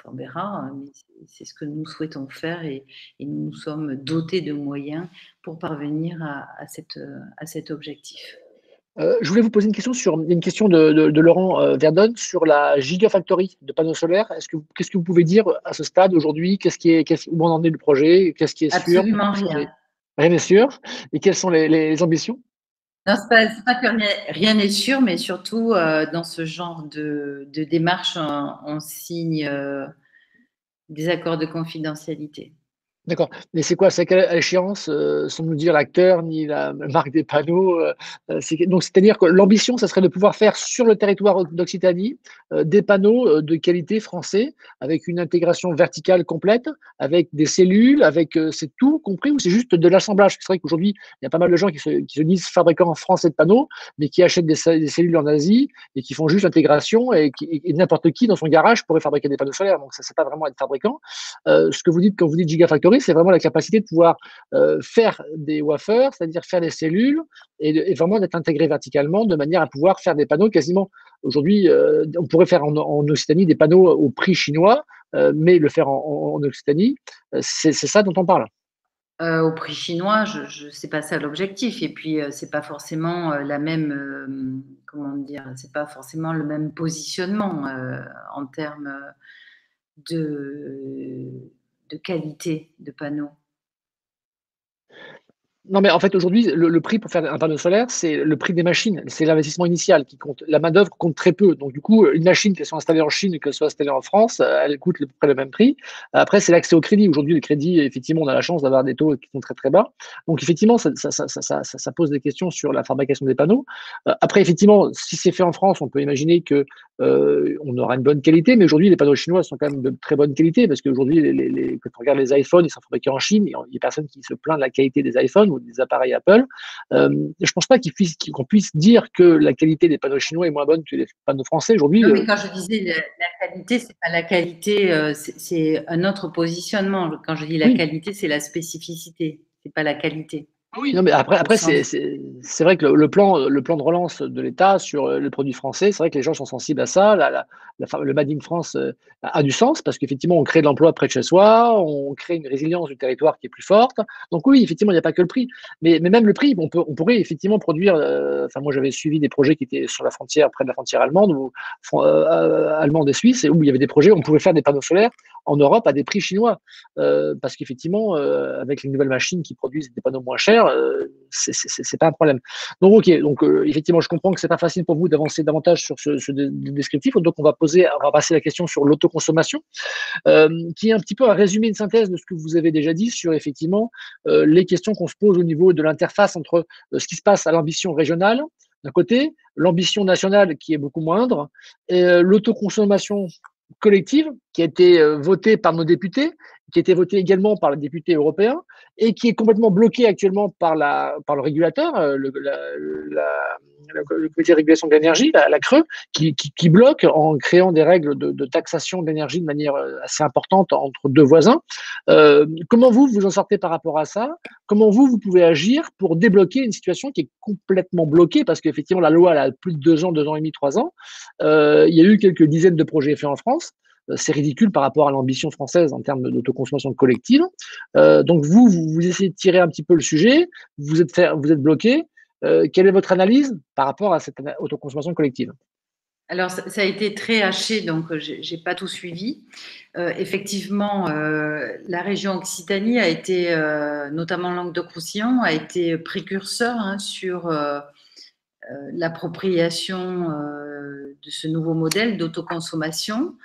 Speaker 2: on verra, mais c'est ce que nous souhaitons faire et nous nous sommes dotés de moyens pour parvenir à cet objectif.
Speaker 1: Je voulais vous poser une question de Laurent Verdonne sur la Gigafactory de panneaux solaires. Qu'est-ce que vous pouvez dire à ce stade aujourd'hui? Où en est le projet? Qu'est-ce qui est sûr?
Speaker 2: Absolument rien.
Speaker 1: Rien n'est sûr. Et quelles sont les ambitions?
Speaker 2: Non, c'est pas que rien n'est sûr, mais surtout dans ce genre de démarche, on signe des accords de confidentialité.
Speaker 1: D'accord. Mais c'est quoi? C'est à quelle échéance, sans nous dire l'acteur ni la marque des panneaux? Donc, c'est-à-dire que l'ambition, ça serait de pouvoir faire sur le territoire d'Occitanie des panneaux de qualité français, avec une intégration verticale complète, avec des cellules, c'est tout compris, ou c'est juste de l'assemblage? C'est vrai qu'aujourd'hui, il y a pas mal de gens qui se disent fabricants français de panneaux, mais qui achètent des cellules en Asie et qui font juste l'intégration, et n'importe qui dans son garage pourrait fabriquer des panneaux solaires. Donc, ça, c'est pas vraiment être fabricant. Ce que vous dites quand vous dites Gigafactory, c'est vraiment la capacité de pouvoir faire des wafers, c'est-à-dire faire des cellules et vraiment d'être intégré verticalement de manière à pouvoir faire des panneaux quasiment. Aujourd'hui, on pourrait faire en Occitanie des panneaux au prix chinois, mais le faire en Occitanie, c'est ça dont on parle.
Speaker 2: Au prix chinois, c'est pas ça l'objectif. Et puis, c'est pas forcément la même, comment dire, c'est pas forcément le même positionnement en termes de qualité de panneaux.
Speaker 1: Non, mais en fait, aujourd'hui, le prix pour faire un panneau solaire, c'est le prix des machines, c'est l'investissement initial qui compte. La main-d'œuvre compte très peu. Donc, du coup, une machine, qu'elle soit installée en Chine ou qu'elle soit installée en France, elle coûte à peu près le même prix. Après, c'est l'accès au crédit. Aujourd'hui, le crédit, effectivement, on a la chance d'avoir des taux qui sont très, très bas. Donc, effectivement, ça pose des questions sur la fabrication des panneaux. Après, effectivement, si c'est fait en France, on peut imaginer que on aura une bonne qualité, mais aujourd'hui, les panneaux chinois sont quand même de très bonne qualité, parce qu'aujourd'hui, quand on regarde les iPhones, ils sont fabriqués en Chine, il n'y a personne qui se plaint de la qualité des iPhones ou des appareils Apple. Je pense pas qu'on puisse dire que la qualité des panneaux chinois est moins bonne que les panneaux français aujourd'hui.
Speaker 2: Non, mais quand je disais la qualité, c'est pas la qualité, c'est un autre positionnement. Quand je dis la qualité, c'est la spécificité, c'est pas la qualité.
Speaker 1: Oui, non, mais après c'est vrai que le plan de relance de l'État sur le produit français, c'est vrai que les gens sont sensibles à ça. Le Made in France a du sens, parce qu'effectivement, on crée de l'emploi près de chez soi, on crée une résilience du territoire qui est plus forte. Donc oui, effectivement, il n'y a pas que le prix. Mais même le prix, on pourrait effectivement produire. Moi, j'avais suivi des projets qui étaient sur la frontière, près de la frontière allemande, allemande et suisse, où il y avait des projets où on pouvait faire des panneaux solaires en Europe à des prix chinois. Parce qu'effectivement, avec les nouvelles machines qui produisent des panneaux moins chers, c'est pas un problème. Donc, ok, effectivement, je comprends que c'est pas facile pour vous d'avancer davantage sur ce descriptif. Donc, on va passer la question sur l'autoconsommation, qui est un petit peu un résumé, une synthèse de ce que vous avez déjà dit sur effectivement les questions qu'on se pose au niveau de l'interface entre ce qui se passe à l'ambition régionale d'un côté, l'ambition nationale qui est beaucoup moindre, et l'autoconsommation collective qui a été votée par nos députés, qui a été votée également par les députés européens, et qui est complètement bloquée actuellement par le régulateur, le comité de régulation de l'énergie, la CRE, qui bloque en créant des règles de taxation de l'énergie de manière assez importante entre deux voisins. Comment vous en sortez par rapport à ça? Comment vous pouvez agir pour débloquer une situation qui est complètement bloquée? Parce qu'effectivement, la loi, elle a plus de 2 ans et demi, 3 ans. Il y a eu quelques dizaines de projets faits en France. C'est ridicule par rapport à l'ambition française en termes d'autoconsommation collective. Donc vous essayez de tirer un petit peu le sujet, vous êtes bloqué. Quelle est votre analyse par rapport à cette autoconsommation collective?
Speaker 2: Alors, ça a été très haché, donc j'ai pas tout suivi. Effectivement, la région Occitanie a été, notamment Languedoc-Roussillon, a été précurseur sur l'appropriation de ce nouveau modèle d'autoconsommation,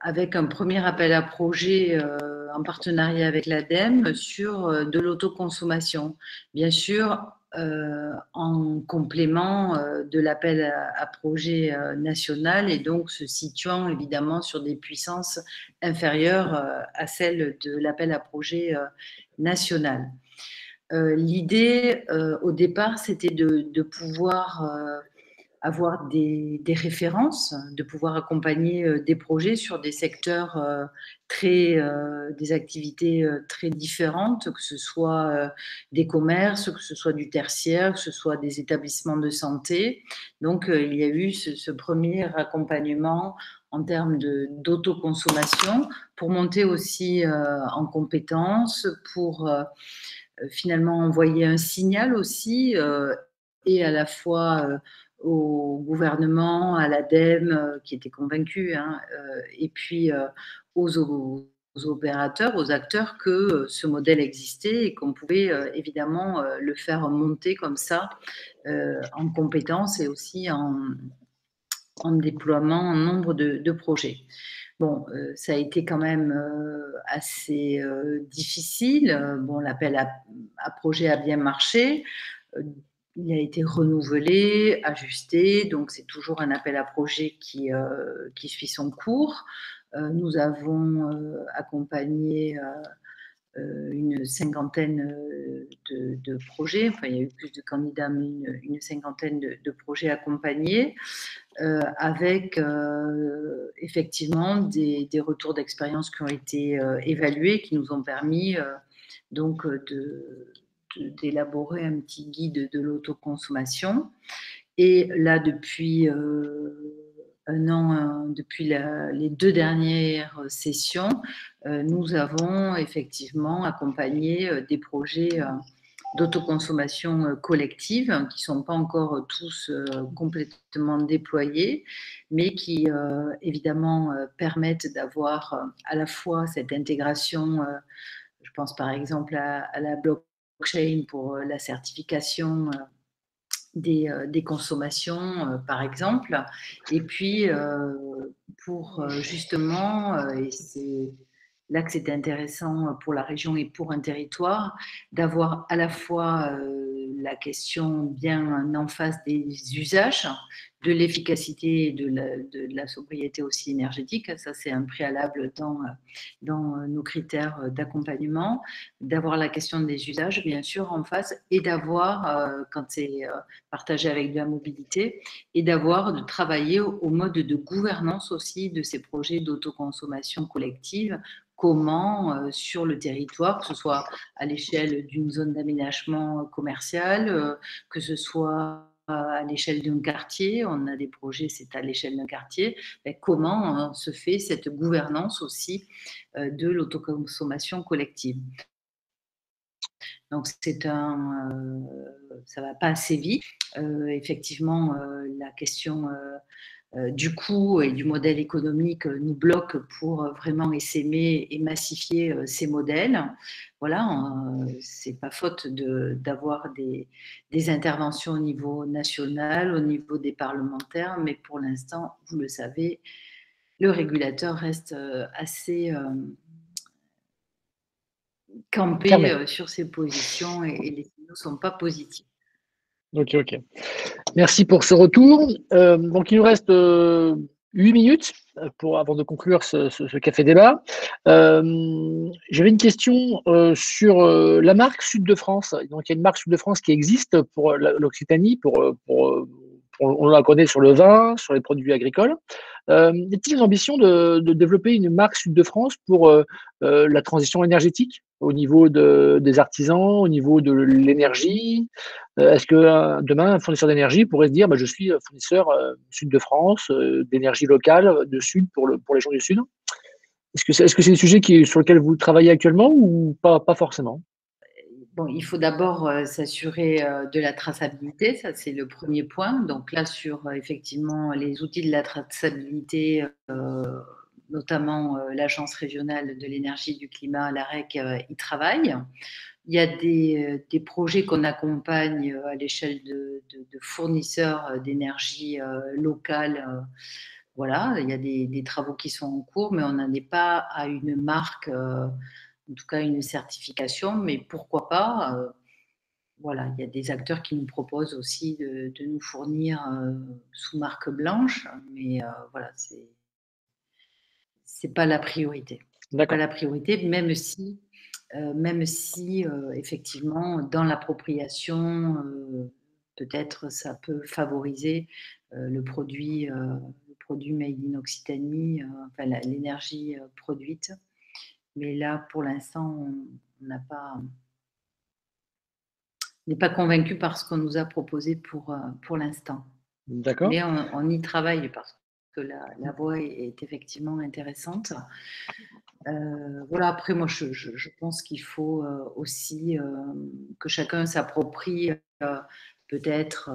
Speaker 2: avec un premier appel à projet en partenariat avec l'ADEME sur de l'autoconsommation. Bien sûr, en complément de l'appel à projet national et donc se situant évidemment sur des puissances inférieures à celles de l'appel à projet national. L'idée au départ, c'était de pouvoir avoir des références, de pouvoir accompagner des projets sur des secteurs des activités très différentes, que ce soit des commerces, que ce soit du tertiaire, que ce soit des établissements de santé. Donc, il y a eu ce premier accompagnement en termes d'autoconsommation pour monter aussi en compétences, pour finalement envoyer un signal aussi et à la fois au gouvernement, à l'ADEME qui était convaincu, et puis aux opérateurs, aux acteurs que ce modèle existait et qu'on pouvait évidemment le faire monter comme ça en compétences et aussi en déploiement, en nombre de projets. Bon, ça a été quand même assez difficile. Bon, l'appel à projet a bien marché. Il a été renouvelé, ajusté, donc c'est toujours un appel à projet qui suit son cours. Nous avons accompagné une cinquantaine de projets. Enfin, il y a eu plus de candidats, mais une cinquantaine de projets accompagnés. Avec effectivement des retours d'expérience qui ont été évalués, qui nous ont permis donc d'élaborer un petit guide de l'autoconsommation. Et là, depuis un an, depuis les 2 dernières sessions, nous avons effectivement accompagné des projets d'autoconsommation collective qui ne sont pas encore tous complètement déployés, mais qui évidemment permettent d'avoir à la fois cette intégration, je pense par exemple à la blockchain pour la certification des consommations, par exemple, et puis pour justement, et c'est là que c'était intéressant pour la région et pour un territoire, d'avoir à la fois la question bien en face des usages, de l'efficacité et de la sobriété aussi énergétique. Ça, c'est un préalable dans nos critères d'accompagnement, d'avoir la question des usages, bien sûr, en face, et d'avoir, quand c'est partagé avec de la mobilité, et de travailler au mode de gouvernance aussi de ces projets d'autoconsommation collective. Comment, sur le territoire, que ce soit à l'échelle d'une zone d'aménagement commercial, que ce soit à l'échelle d'un quartier, on a des projets, c'est à l'échelle d'un quartier, mais comment se fait cette gouvernance aussi de l'autoconsommation collective. Donc ça va pas assez vite. Effectivement, la question du coût et du modèle économique nous bloque pour vraiment essaimer et massifier ces modèles. Voilà, c'est pas faute d'avoir des interventions au niveau national, au niveau des parlementaires, mais pour l'instant, vous le savez, le régulateur reste assez campé sur ses positions et les signaux ne sont pas positifs.
Speaker 1: Ok. Merci pour ce retour. Donc, il nous reste 8 minutes avant de conclure ce café débat. J'avais une question sur la marque Sud de France. Donc, il y a une marque Sud de France qui existe pour l'Occitanie, on la connaît sur le vin, sur les produits agricoles. Y a-t-il une ambition de développer une marque Sud de France pour la transition énergétique au niveau des artisans, au niveau de l'énergie? Est-ce que demain, un fournisseur d'énergie pourrait se dire bah, je suis fournisseur Sud de France, d'énergie locale, de Sud pour les gens du Sud? Est-ce que c'est des sujets sur lesquels vous travaillez actuellement ou pas forcément?
Speaker 2: Bon, il faut d'abord s'assurer de la traçabilité, ça c'est le premier point. Donc là, sur effectivement les outils de la traçabilité, notamment l'Agence régionale de l'énergie et du climat, l'AREC, y travaille. Il y a des projets qu'on accompagne à l'échelle de fournisseurs d'énergie locale. Voilà, il y a des travaux qui sont en cours, mais on n'en est pas à une marque, en tout cas une certification, mais pourquoi pas voilà, il y a des acteurs qui nous proposent aussi de nous fournir sous marque blanche, mais voilà, c'est pas la priorité. C'est pas
Speaker 1: D'accord,
Speaker 2: la priorité, même si effectivement, dans l'appropriation, peut-être ça peut favoriser le produit made in Occitanie, enfin l'énergie produite. Mais là, pour l'instant, on n'a pas, n'est pas convaincu par ce qu'on nous a proposé pour l'instant.
Speaker 1: d'accord.
Speaker 2: Mais on y travaille parce que la voie est effectivement intéressante. Voilà, après, moi, je pense qu'il faut aussi que chacun s'approprie peut-être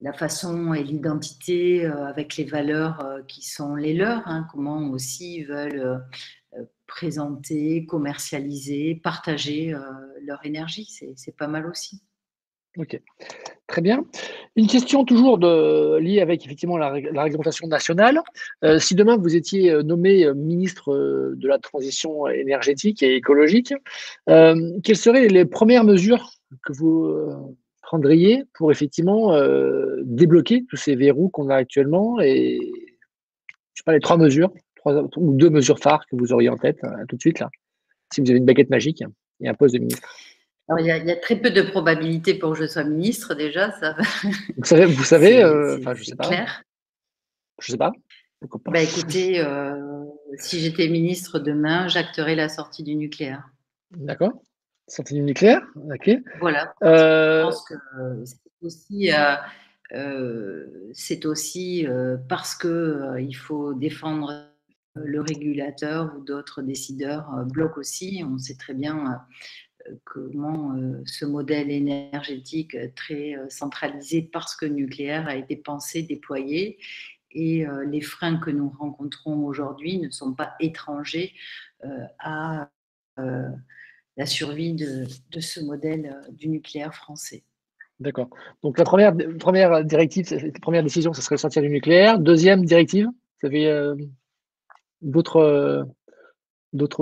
Speaker 2: la façon et l'identité avec les valeurs qui sont les leurs, hein, comment aussi ils veulent présenter, commercialiser, partager leur énergie. C'est pas mal aussi.
Speaker 1: Ok, très bien. Une question toujours liée avec effectivement la réglementation nationale. Si demain vous étiez nommé ministre de la transition énergétique et écologique, quelles seraient les premières mesures que vous prendriez pour effectivement débloquer tous ces verrous qu'on a actuellement et je sais pas les trois mesures, trois ou deux mesures phares que vous auriez en tête tout de suite là, si vous avez une baguette magique et un poste de ministre.
Speaker 2: Alors, il y a très peu de probabilités pour que je sois ministre déjà, ça,
Speaker 1: Vous savez, enfin
Speaker 2: c'est clair.
Speaker 1: je sais pas, pourquoi pas.
Speaker 2: Bah, écoutez, si j'étais ministre demain, j'acterais la sortie du nucléaire.
Speaker 1: D'accord. Sortie du nucléaire, ok.
Speaker 2: Voilà, parce que je
Speaker 1: Euh,
Speaker 2: pense que c'est aussi parce que il faut défendre le régulateur ou d'autres décideurs bloquent aussi. On sait très bien comment ce modèle énergétique très centralisé parce que le nucléaire a été pensé, déployé. Et les freins que nous rencontrons aujourd'hui ne sont pas étrangers à la survie de ce modèle du nucléaire français.
Speaker 1: d'accord. Donc la première directive, la première décision, ce serait sortir du nucléaire. Deuxième directive, vous avez d'autres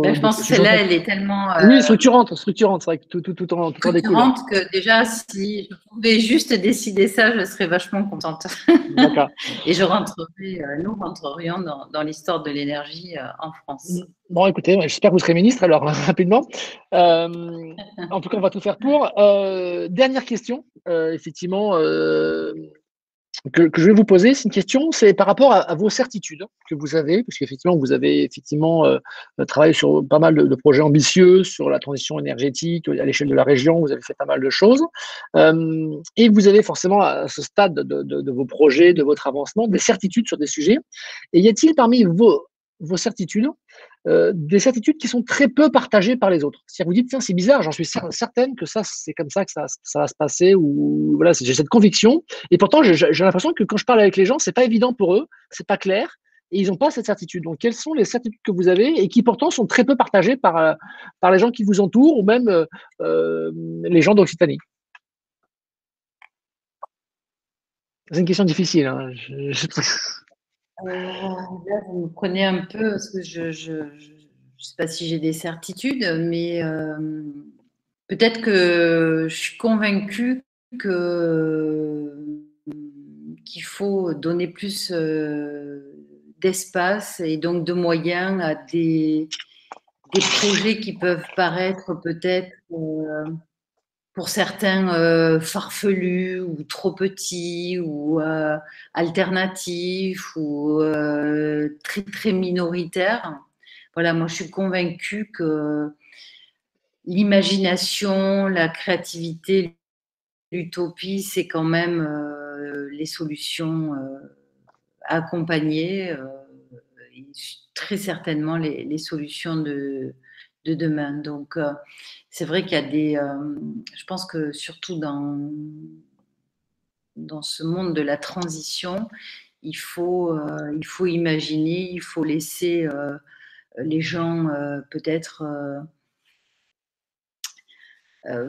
Speaker 2: Ben, je pense que
Speaker 1: sujets en
Speaker 2: celle-là,
Speaker 1: tête?
Speaker 2: elle est tellement
Speaker 1: Oui, structurante, c'est vrai que tout en découle.
Speaker 2: structurante que déjà, si je pouvais juste décider ça, je serais vachement contente.
Speaker 1: D'accord.
Speaker 2: Et nous rentrerions dans l'histoire de l'énergie en France.
Speaker 1: Bon, écoutez, j'espère que vous serez ministre alors rapidement. En tout cas, on va tout faire pour. Dernière question, effectivement, que je vais vous poser, c'est une question, c'est par rapport à vos certitudes que vous avez, parce qu'effectivement, vous avez effectivement travaillé sur pas mal de projets ambitieux sur la transition énergétique à l'échelle de la région, vous avez fait pas mal de choses, et vous avez forcément à ce stade de vos projets, de votre avancement, des certitudes sur des sujets. Et y a-t-il parmi vos certitudes des certitudes qui sont très peu partagées par les autres? C'est-à-dire, vous dites, tiens, c'est bizarre, j'en suis certaine que ça, c'est comme ça que ça va se passer, ou voilà, j'ai cette conviction, et pourtant, j'ai l'impression que quand je parle avec les gens, c'est pas évident pour eux, c'est pas clair, et ils n'ont pas cette certitude. Donc, quelles sont les certitudes que vous avez et qui pourtant sont très peu partagées par les gens qui vous entourent ou même les gens d'Occitanie? C'est une question difficile, hein.
Speaker 2: Là, vous me prenez un peu, parce que je sais pas si j'ai des certitudes, mais peut-être que je suis convaincue que qu'il faut donner plus d'espace et donc de moyens à des projets qui peuvent paraître peut-être pour certains farfelus ou trop petits ou alternatifs ou très très minoritaires. Voilà, moi je suis convaincue que l'imagination, la créativité, l'utopie, c'est quand même les solutions à accompagner et très certainement les solutions de demain. Donc, c'est vrai qu'il y a des. Je pense que surtout dans ce monde de la transition, il faut imaginer, il faut laisser les gens peut-être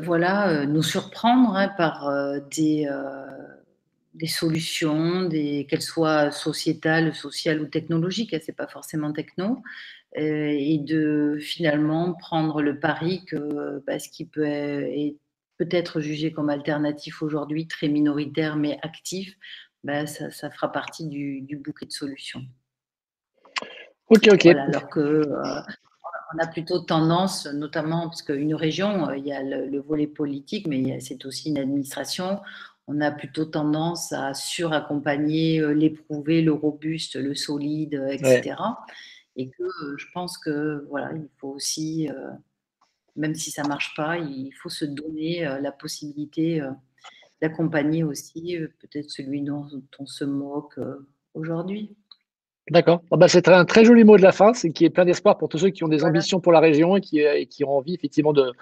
Speaker 2: voilà, nous surprendre par des solutions, qu'elles soient sociétales, sociales ou technologiques, hein, c'est pas forcément techno, et de finalement prendre le pari que ce qui est peut-être jugé comme alternatif aujourd'hui, très minoritaire mais actif, ça fera partie du bouquet de solutions.
Speaker 1: Ok, ok.
Speaker 2: Voilà, alors que on a plutôt tendance, notamment parce qu'une région, il y a le volet politique, mais c'est aussi une administration. On a plutôt tendance à suraccompagner l'éprouvé, le robuste, le solide,
Speaker 1: Ouais.
Speaker 2: etc. Et que je pense que voilà, il faut aussi, même si ça marche pas, il faut se donner la possibilité d'accompagner aussi peut-être celui dont on se moque aujourd'hui.
Speaker 1: D'accord. Ah bah, c'est un très joli mot de la fin, c'est qui est plein d'espoir pour tous ceux qui ont des
Speaker 2: Voilà.
Speaker 1: ambitions pour la région et qui ont envie effectivement de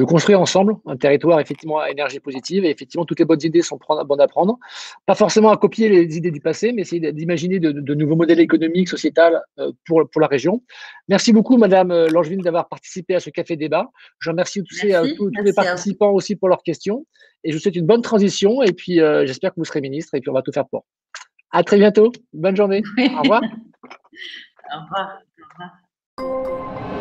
Speaker 1: construire ensemble un territoire effectivement à énergie positive. Et effectivement, toutes les bonnes idées sont bonnes à prendre. Pas forcément à copier les idées du passé, mais essayer d'imaginer de nouveaux modèles économiques, sociétals pour la région. Merci beaucoup, Madame Langevin, d'avoir participé à ce café débat. Je remercie tous les
Speaker 2: Merci à vous.
Speaker 1: participants aussi pour leurs questions. Et je vous souhaite une bonne transition. Et puis, j'espère que vous serez ministre et puis on va tout faire pour. À très bientôt. Bonne journée. Au
Speaker 2: Oui.
Speaker 1: revoir.
Speaker 2: Au revoir. Au revoir.